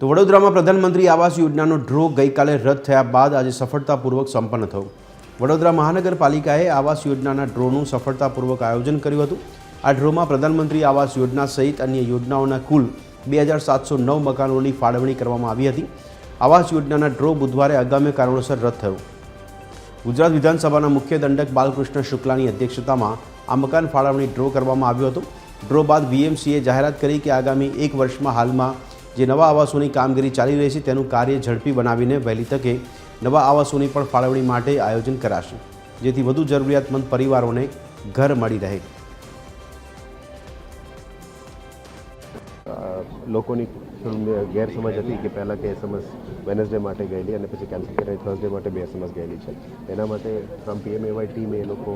તો વડોદરામાં પ્રધાનમંત્રી આવાસ યોજનાનો ડ્રો ગઈકાલે રદ થયા બાદ આજે સફળતાપૂર્વક સંપન્ન થયો। વડોદરા મહાનગરપાલિકાએ આવાસ યોજનાના ડ્રોનું સફળતાપૂર્વક આયોજન કર્યું હતું। આ ડ્રોમાં પ્રધાનમંત્રી આવાસ યોજના સહિત અન્ય યોજનાઓના કુલ 2709 મકાનોની ફાળવણી કરવામાં આવી હતી। આવાસ યોજનાના ડ્રો બુધવારે આગામી કારણોસર રદ થયો। ગુજરાત વિધાનસભાના મુખ્ય દંડક બાલકૃષ્ણ શુક્લાની અધ્યક્ષતામાં આ મકાન ફાળવણી ડ્રો કરવામાં આવ્યો હતો। ડ્રો બાદ વીએમસીએ જાહેરાત કરી કે આગામી એક વર્ષમાં હાલમાં જે નવા આવાસોની કામગીરી ચાલી રહી છે તેનું કાર્ય ઝડપી બનાવીને વહેલી તકે નવા આવાસોની પણ ફાળવણી માટે આયોજન કરાશે, જેથી વધુ જરૂરિયાતમંદ પરિવારોને ઘર મળી રહે। લોકોની ગેરસમજ હતી કે પહેલાં કે એસએમએસ વેનસડે માટે ગયેલી અને પછી કેન્સલ કરીને થર્સડે માટે 2 એસએમએસ ગયેલી છે। એના માટે ફ્રોમ પીએમએવાય ટીમે એ લોકો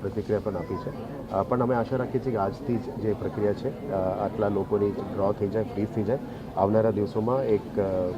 પ્રતિક્રિયા પણ આપી છે। પણ અમે આશા રાખીએ છીએ કે આજથી જ જે પ્રક્રિયા છે આટલા લોકોની ડ્રો થઈ જાય, ફ્રીઝ થઈ જાય। આવનારા દિવસોમાં એક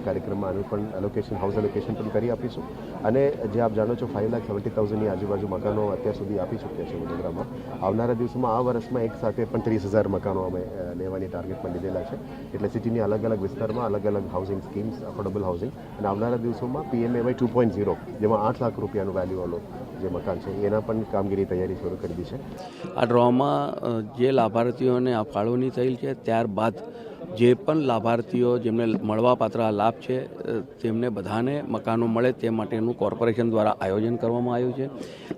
કાર્યક્રમમાં આનું પણ એલોકેશન, હાઉસ એલોકેશન પણ કરી આપીશું। અને જે આપ જાણો છો 5,70,000ની આજુબાજુ મકાનો અત્યાર સુધી આપી ચૂક્યા છે વડોદરામાં। આવનારા દિવસોમાં આ વર્ષમાં એક સાથે પણ 30,000 મકાનો અમે લેવાની ટાર્ગેટમાં લીધેલા છે। એટલે સિટીની અલગ અલગ વિસ્તારમાં અલગ અલગ હાઉસિંગ સ્કીમ્સ, અફોર્ડેબલ હાઉસિંગ, અને આવનારા દિવસોમાં પીએમએવાય 2.0 જેમાં 8 લાખ રૂપિયાનું વેલ્યુવાળો જે મકાન છે એના પણ કામગીરી તૈયારી શરૂ કરી દીધી છે। આ ડ્રોમાં જે લાભાર્થીઓને આ ફાળવણી થયેલ છે ત્યારબાદ જે પણ લાભાર્થીઓ જેમને મળવાપાત્ર આ લાભ છે તેમને બધાને મકાનો મળે તે માટેનું કોર્પોરેશન દ્વારા આયોજન કરવામાં આવ્યું છે।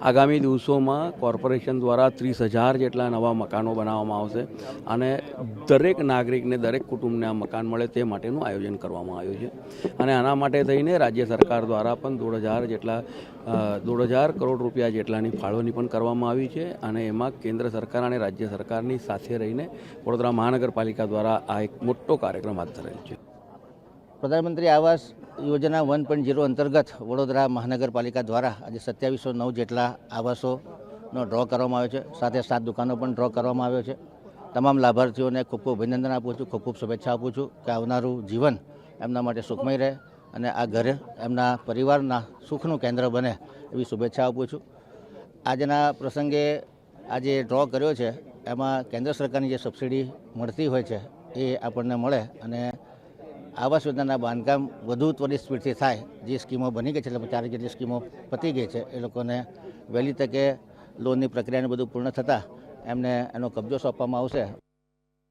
આગામી દિવસોમાં કોર્પોરેશન દ્વારા 30,000 જેટલા નવા મકાનો બનાવવામાં આવશે અને દરેક નાગરિકને, દરેક કુટુંબને આ મકાન મળે તે માટેનું આયોજન કરવામાં આવ્યું છે। અને આના માટે થઈને રાજ્ય સરકાર દ્વારા પણ 1,500 કરોડ રૂપિયા જેટલાની ફાળવણી પણ કરવામાં આવી છે। અને એમાં કેન્દ્ર સરકાર અને રાજ્ય સરકારની સાથે રહીને વડોદરા મહાનગરપાલિકા દ્વારા આ એક મોટો કાર્યક્રમ હાથ ધરેલ છે। પ્રધાનમંત્રી આવાસ યોજના 1.0 અંતર્ગત વડોદરા મહાનગરપાલિકા દ્વારા આજે 2709 જેટલા આવાસોનો ડ્રો કરવામાં આવ્યો છે। સાથે 7 દુકાનો પણ ડ્રો કરવામાં આવ્યો છે। તમામ લાભાર્થીઓને ખૂબ ખૂબ અભિનંદન આપું છું, ખૂબ ખૂબ શુભેચ્છા આપું છું કે આવનારું જીવન એમના માટે સુખમય રહે અને આ ઘરે એમના પરિવારના સુખનું કેન્દ્ર બને એવી શુભેચ્છા આપું છું। આજના પ્રસંગે આજે ડ્રો કર્યો છે એમાં કેન્દ્ર સરકારની જે સબસિડી મળતી હોય છે એ આપણને મળે અને આવાસ યોજનાના બાંધકામ વધુ ત્વરિત સ્પીડથી થાય। જે સ્કીમો બની ગઈ છે, એટલે 4 જેટલી સ્કીમો પતી ગઈ છે, એ લોકોને વહેલી તકે લોનની પ્રક્રિયાને બધું પૂર્ણ થતાં એમને એનો કબજો સોંપવામાં આવશે।